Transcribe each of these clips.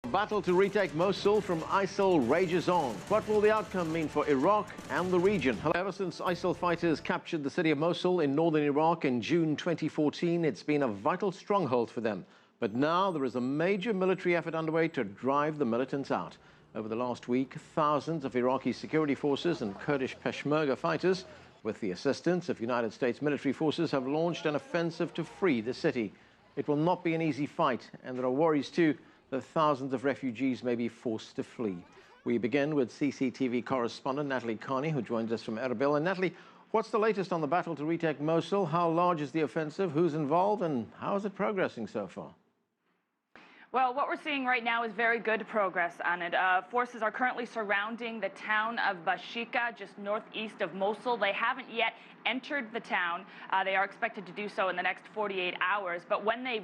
Battle to retake Mosul from ISIL rages on. What will the outcome mean for Iraq and the region? Ever since ISIL fighters captured the city of Mosul in northern Iraq in June 2014, it's been a vital stronghold for them. But now there is a major military effort underway to drive the militants out. Over the last week, thousands of Iraqi security forces and Kurdish Peshmerga fighters, with the assistance of United States military forces, have launched an offensive to free the city. It will not be an easy fight, and there are worries too that thousands of refugees may be forced to flee. We begin with CCTV correspondent Natalie Carney, who joins us from Erbil. And Natalie, what's the latest on the battle to retake Mosul? How large is the offensive? Who's involved? And how is it progressing so far? Well, what we're seeing right now is very good progress on it. Forces are currently surrounding the town of Bashika, just northeast of Mosul. They haven't yet entered the town. They are expected to do so in the next 48 hours. But when they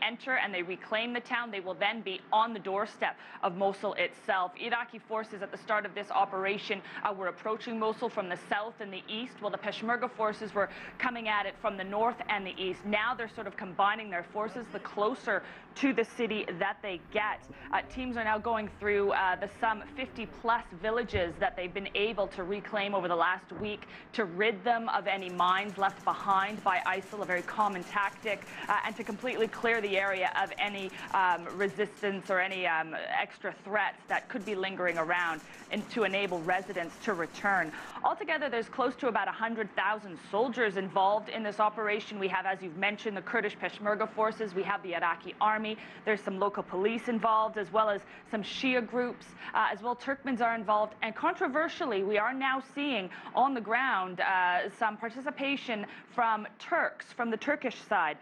enter and they reclaim the town, they will then be on the doorstep of Mosul itself. Iraqi forces at the start of this operation were approaching Mosul from the south and the east, while the Peshmerga forces were coming at it from the north and the east. Now they're sort of combining their forces the closer to the city that they get. Teams are now going through the some 50-plus villages that they've been able to reclaim over the last week to rid them of any mines left behind by ISIL, a very common tactic, and to completely clear the area of any resistance or any extra threats that could be lingering around, and to enable residents to return. Altogether, there's close to about 100,000 soldiers involved in this operation. We have, as you've mentioned, the Kurdish Peshmerga forces. We have the Iraqi army. There's some local police involved, as well as some Shia groups, as well Turkmens are involved. And controversially, we are now seeing on the ground some participation from Turks, from the Turkish side.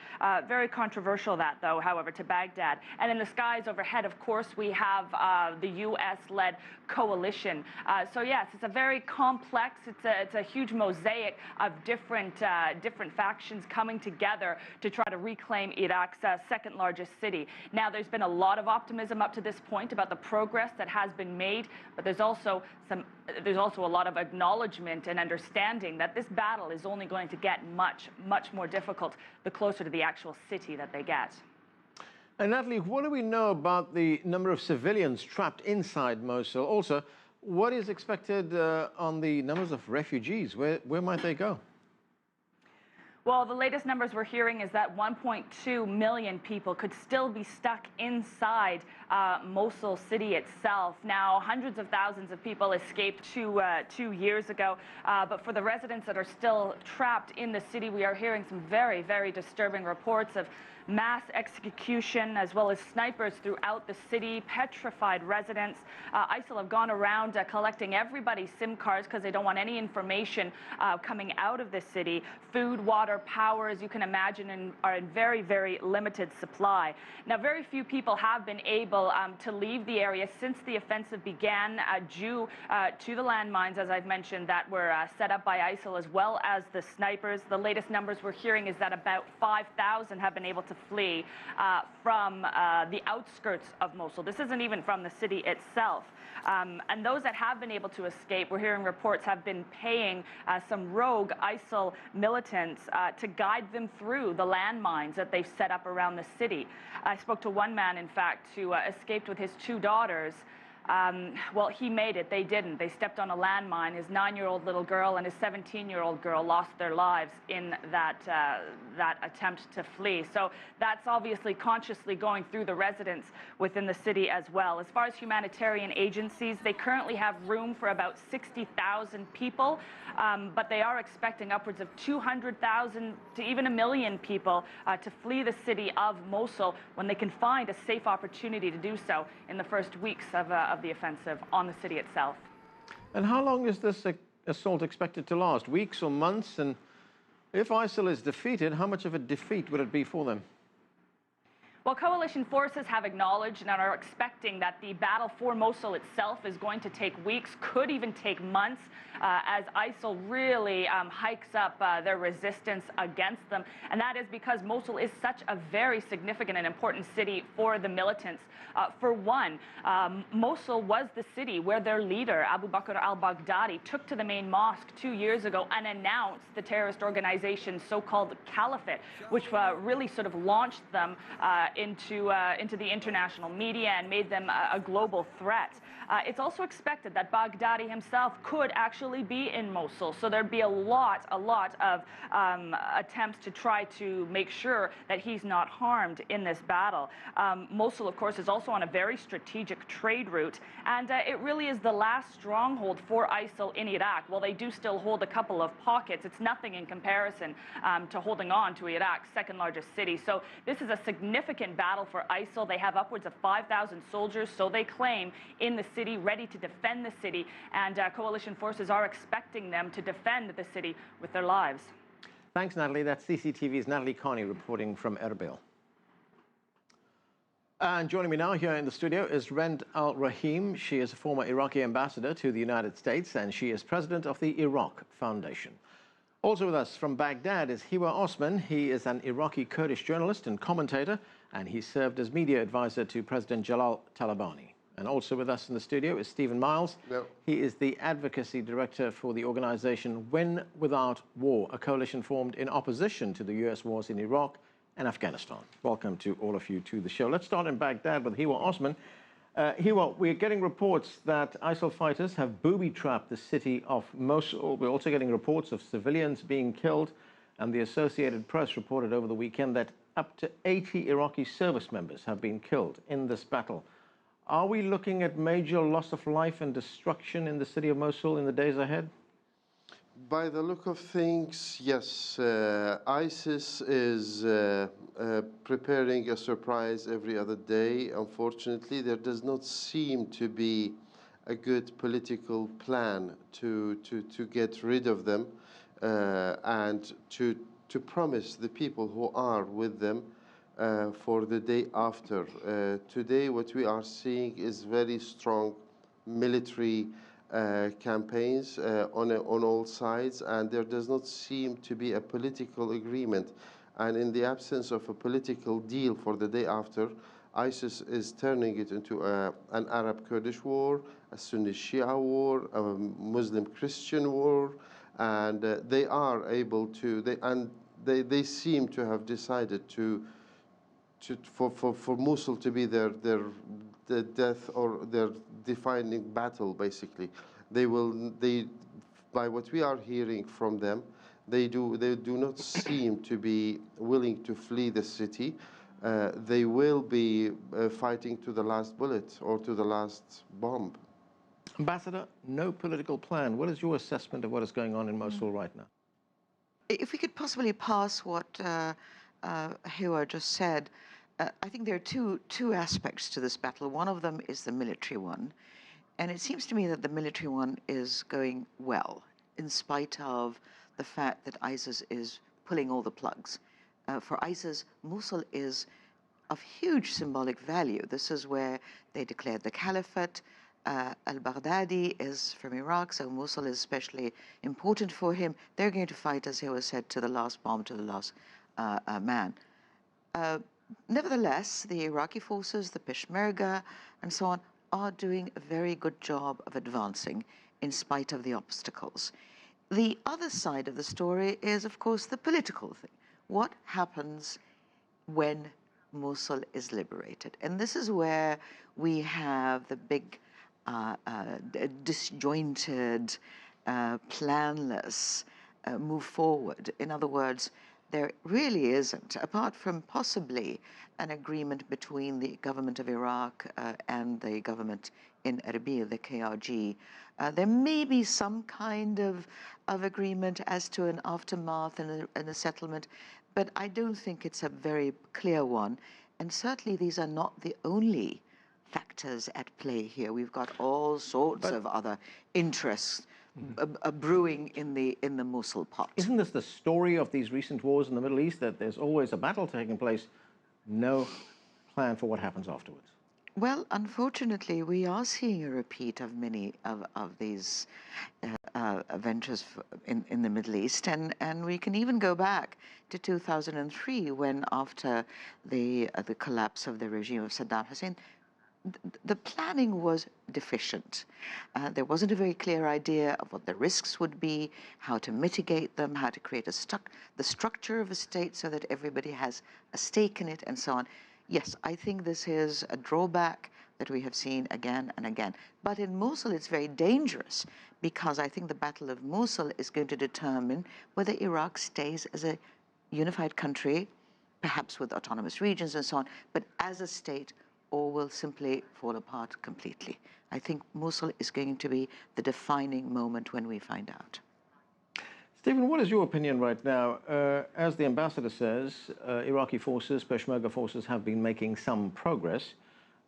Very controversial that, though, however, to Baghdad. And in the skies overhead, of course, we have the U.S.-led coalition. So yes, it's a very complex, it's a huge mosaic of different factions coming together to try to reclaim Iraq's second largest city. Now, there's been a lot of optimism up to this point about the progress that has been made, but there's also a lot of acknowledgement and understanding that this battle is only going to get much more difficult the closer to the actual city that they get. And Natalie, what do we know about the number of civilians trapped inside Mosul? Also, what is expected on the numbers of refugees? Where might they go? Well, the latest numbers we're hearing is that 1.2 million people could still be stuck inside Mosul city itself. Now, hundreds of thousands of people escaped 2 years ago, but for the residents that are still trapped in the city, we are hearing some very, very disturbing reports of mass execution, as well as snipers throughout the city, petrified residents. ISIL have gone around collecting everybody's SIM cards because they don't want any information coming out of the city. Food, water, power, as you can imagine, are in very, very limited supply. Now, very few people have been able to leave the area since the offensive began due to the landmines, as I've mentioned, that were set up by ISIL, as well as the snipers. The latest numbers we're hearing is that about 5,000 have been able to flee from the outskirts of Mosul. This isn't even from the city itself. And those that have been able to escape, we're hearing reports, have been paying some rogue ISIL militants to guide them through the landmines that they've set up around the city. I spoke to one man, in fact, who escaped with his 2 daughters. Well, he made it. They didn't. They stepped on a landmine. His 9-year-old little girl and his 17-year-old girl lost their lives in that attempt to flee. So that's obviously consciously going through the residents within the city as well. As far as humanitarian agencies, they currently have room for about 60,000 people, but they are expecting upwards of 200,000 to even 1 million people to flee the city of Mosul when they can find a safe opportunity to do so in the first weeks of the offensive on the city itself. And how long is this assault expected to last? Weeks or months? And if ISIL is defeated, how much of a defeat would it be for them? Well, coalition forces have acknowledged and are expecting that the battle for Mosul itself is going to take weeks, could even take months, as ISIL really hikes up their resistance against them. And that is because Mosul is such a very significant and important city for the militants. For one, Mosul was the city where their leader, Abu Bakr al-Baghdadi, took to the main mosque 2 years ago and announced the terrorist organization's so-called caliphate, which really sort of launched them into the international media and made them a global threat. It's also expected that Baghdadi himself could actually be in Mosul, so there'd be a lot of attempts to try to make sure that he's not harmed in this battle. Mosul, of course, is also on a very strategic trade route, and it really is the last stronghold for ISIL in Iraq. While they do still hold a couple of pockets, it's nothing in comparison to holding on to Iraq's second largest city. So this is a significant battle for ISIL. They have upwards of 5,000 soldiers, so they claim, in the city, ready to defend the city, and coalition forces are expecting them to defend the city with their lives. Thanks, Natalie. That's CCTV's Natalie Carney reporting from Erbil. And joining me now here in the studio is Rend Al-Rahim. She is a former Iraqi ambassador to the United States, and she is president of the Iraq Foundation. Also with us from Baghdad is Hiwa Osman. He is an Iraqi Kurdish journalist and commentator, and he served as media advisor to President Jalal Talabani. And also with us in the studio is Stephen Miles. Yep. He is the advocacy director for the organization Win Without War, a coalition formed in opposition to the U.S. wars in Iraq and Afghanistan. Welcome to all of you to the show. Let's start in Baghdad with Hiwa Osman. Hiwa, we're getting reports that ISIL fighters have booby-trapped the city of Mosul. We're also getting reports of civilians being killed, and the Associated Press reported over the weekend that up to 80 Iraqi service members have been killed in this battle. Are we looking at major loss of life and destruction in the city of Mosul in the days ahead? By the look of things, yes. ISIS is preparing a surprise every other day. Unfortunately, there does not seem to be a good political plan to get rid of them and to promise the people who are with them for the day after. Today, what we are seeing is very strong military campaigns on all sides, and there does not seem to be a political agreement. And in the absence of a political deal for the day after, ISIS is turning it into an Arab-Kurdish war, a Sunni-Shia war, a Muslim-Christian war, and they are able to, they seem to have decided for Mosul to be their death or their defining battle, basically. By what we are hearing from them, they do not seem to be willing to flee the city. They will be fighting to the last bullet or to the last bomb. Ambassador, no political plan. What is your assessment of what is going on in Mosul right now? If we could possibly pass what Hiwa just said, I think there are two aspects to this battle. One of them is the military one, and it seems to me that the military one is going well, in spite of the fact that ISIS is pulling all the plugs. For ISIS, Mosul is of huge symbolic value. This is where they declared the caliphate. Al-Baghdadi is from Iraq, so Mosul is especially important for him. They're going to fight, as Hiwa said, to the last bomb, to the last man. Nevertheless, the Iraqi forces, the Peshmerga, and so on, are doing a very good job of advancing in spite of the obstacles. The other side of the story is, of course, the political thing. What happens when Mosul is liberated? And this is where we have the big disjointed, planless move forward. In other words, there really isn't, apart from possibly an agreement between the government of Iraq and the government in Erbil, the KRG. There may be some kind of agreement as to an aftermath and a settlement, but I don't think it's a very clear one. And certainly these are not the only factors at play here. We've got all sorts of other interests brewing in the Mosul pot. Isn't this the story of these recent wars in the Middle East, that there's always a battle taking place, no plan for what happens afterwards? Well, unfortunately, we are seeing a repeat of many of these ventures in the Middle East, and we can even go back to 2003, when after the collapse of the regime of Saddam Hussein, the planning was deficient. There wasn't a very clear idea of what the risks would be, how to mitigate them, how to create the structure of a state so that everybody has a stake in it, and so on. Yes, I think this is a drawback that we have seen again and again. But in Mosul, it's very dangerous because I think the Battle of Mosul is going to determine whether Iraq stays as a unified country, perhaps with autonomous regions and so on, but as a state, or will simply fall apart completely. I think Mosul is going to be the defining moment when we find out. Stephen, what is your opinion right now? As the ambassador says, Iraqi forces, Peshmerga forces, have been making some progress,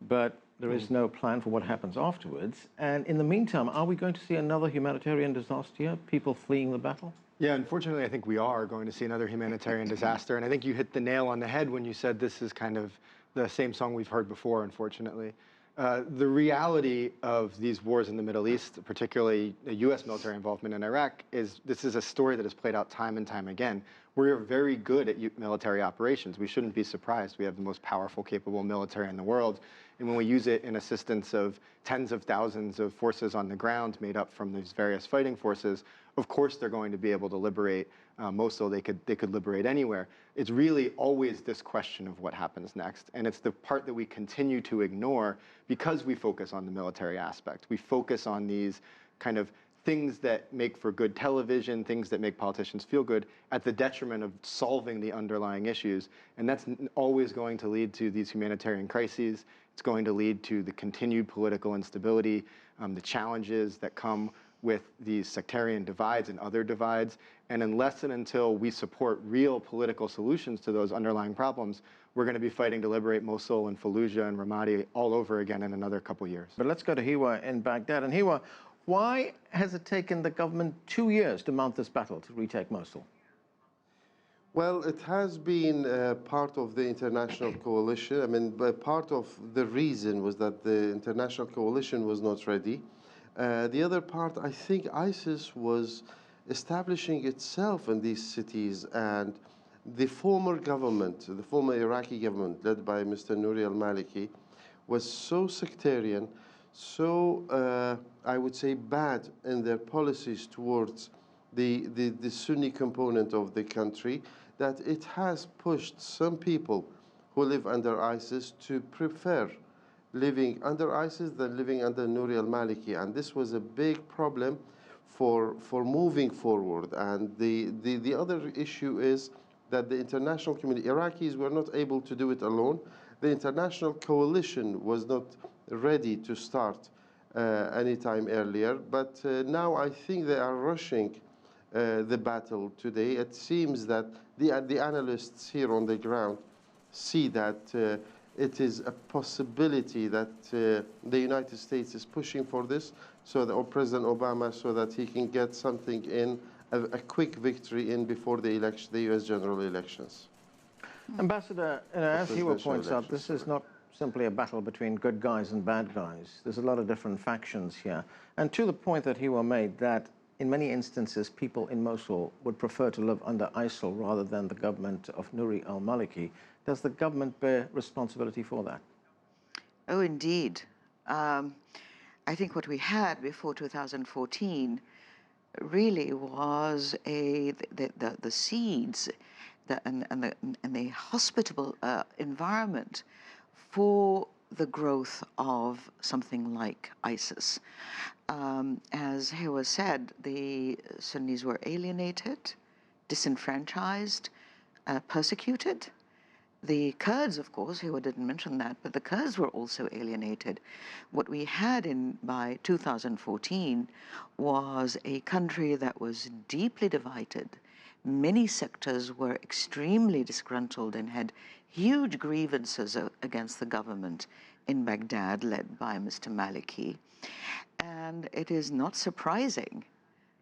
but there is no plan for what happens afterwards. And in the meantime, are we going to see another humanitarian disaster here? People fleeing the battle? Yeah, unfortunately, I think we are going to see another humanitarian disaster. And I think you hit the nail on the head when you said this is kind of the same song we've heard before, unfortunately. The reality of these wars in the Middle East, particularly the U.S. military involvement in Iraq, is this is a story that has played out time and time again. We're very good at military operations. We shouldn't be surprised. We have the most powerful, capable military in the world. And when we use it in assistance of tens of thousands of forces on the ground made up from these various fighting forces, of course they're going to be able to liberate Mosul. They could liberate anywhere. It's really always this question of what happens next. And it's the part that we continue to ignore because we focus on the military aspect. We focus on these kind of things that make for good television, things that make politicians feel good, at the detriment of solving the underlying issues. And that's always going to lead to these humanitarian crises. It's going to lead to the continued political instability, the challenges that come with these sectarian divides and other divides. And unless and until we support real political solutions to those underlying problems, we're going to be fighting to liberate Mosul and Fallujah and Ramadi all over again in another couple years. But let's go to Hiwa in Baghdad. And Hiwa, why has it taken the government 2 years to mount this battle to retake Mosul? Well, it has been part of the international coalition. I mean, part of the reason was that the international coalition was not ready. The other part, I think ISIS was establishing itself in these cities, and the former government, the former Iraqi government led by Mr. Nouri al-Maliki, was so sectarian, so I would say bad in their policies towards the Sunni component of the country, that it has pushed some people who live under ISIS to prefer living under ISIS than living under Nouri al-Maliki. And this was a big problem for moving forward. And the other issue is that the international community, Iraqis were not able to do it alone. The international coalition was not ready to start any time earlier. But now I think they are rushing the battle today. It seems that the analysts here on the ground see that it is a possibility that the United States is pushing for this, so that, or President Obama, so that he can get something in, a quick victory in before the election, the U.S. general elections. Ambassador, as Hiwa points out, this is not simply a battle between good guys and bad guys. There's a lot of different factions here. And to the point that Hiwa made, that in many instances, people in Mosul would prefer to live under ISIL rather than the government of Nouri al-Maliki. Does the government bear responsibility for that? Oh, indeed. I think what we had before 2014 really was the seeds and the hospitable environment for the growth of something like ISIS. As Hiwa said, the Sunnis were alienated, disenfranchised, persecuted. The Kurds, of course, Hiwa didn't mention that, but the Kurds were also alienated. What we had by 2014 was a country that was deeply divided. Many sectors were extremely disgruntled and had huge grievances against the government in Baghdad, led by Mr. Maliki. And it is not surprising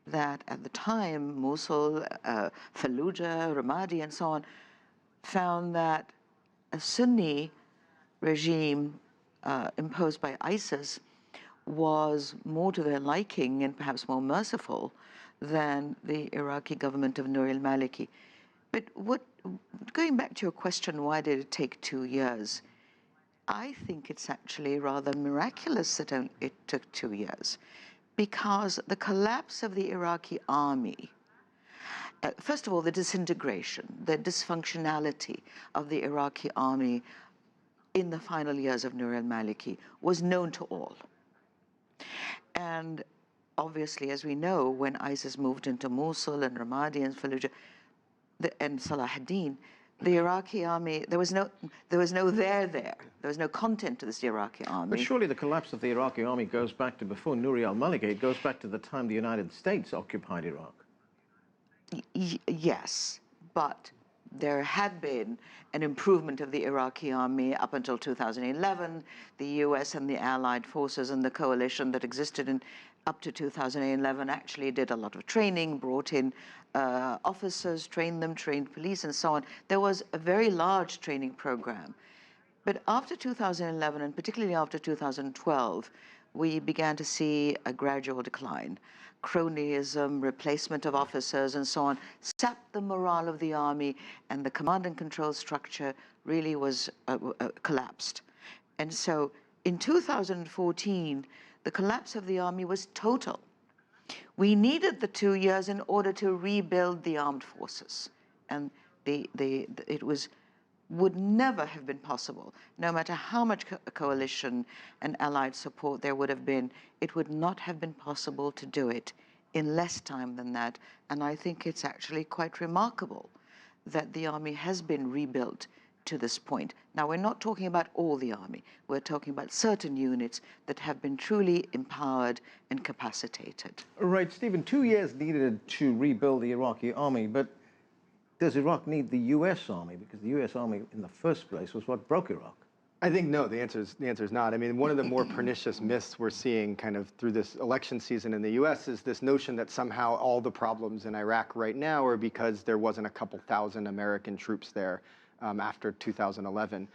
that at the time, Mosul, Fallujah, Ramadi, and so on, found that a Sunni regime imposed by ISIS was more to their liking and perhaps more merciful than the Iraqi government of Nouri al-Maliki. But going back to your question, why did it take 2 years? I think it's actually rather miraculous that it took 2 years, because the collapse of the Iraqi army, first of all, the disintegration, the dysfunctionality of the Iraqi army in the final years of Nur al-Maliki was known to all. And obviously, as we know, when ISIS moved into Mosul and Ramadi and Fallujah and Salah ad-Din, the Iraqi army, there was no there. There was no content to this Iraqi army. But surely the collapse of the Iraqi army goes back to before Nur al-Maliki. It goes back to the time the United States occupied Iraq. Yes, but there had been an improvement of the Iraqi army up until 2011. The US and the allied forces and the coalition that existed up to 2011 actually did a lot of training, brought in officers, trained them, trained police, and so on. There was a very large training program. But after 2011, and particularly after 2012, we began to see a gradual decline. Cronyism, replacement of officers, and so on, sapped the morale of the army, and the command and control structure really was collapsed. And so in 2014, the collapse of the army was total. We needed the 2 years in order to rebuild the armed forces. And it would never have been possible, no matter how much coalition and allied support there would have been, it would not have been possible to do it in less time than that. And I think it's actually quite remarkable that the army has been rebuilt to this point. Now, we're not talking about all the army. We're talking about certain units that have been truly empowered and capacitated. Right, Stephen, 2 years needed to rebuild the Iraqi army, but does Iraq need the U.S. army? Because the U.S. army in the first place was what broke Iraq. I think no, the answer is not. I mean, one of the more pernicious myths we're seeing kind of through this election season in the U.S. is this notion that somehow all the problems in Iraq right now are because there wasn't a couple thousand American troops there after 2011.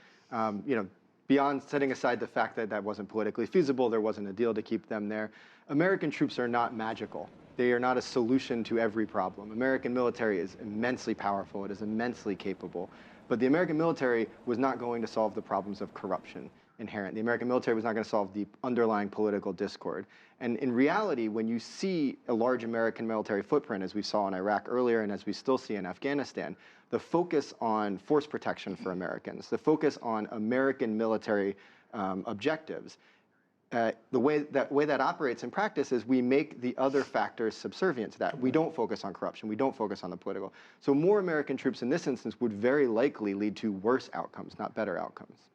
Beyond setting aside the fact that that wasn't politically feasible, there wasn't a deal to keep them there, American troops are not magical. They are not a solution to every problem. American military is immensely powerful. It is immensely capable. But the American military was not going to solve the problems of corruption inherent. The American military was not going to solve the underlying political discord. And in reality, when you see a large American military footprint, as we saw in Iraq earlier and as we still see in Afghanistan, the focus on force protection for Americans, the focus on American military objectives, the way that operates in practice is we make the other factors subservient to that. We don't focus on corruption. We don't focus on the political. So more American troops in this instance would very likely lead to worse outcomes, not better outcomes.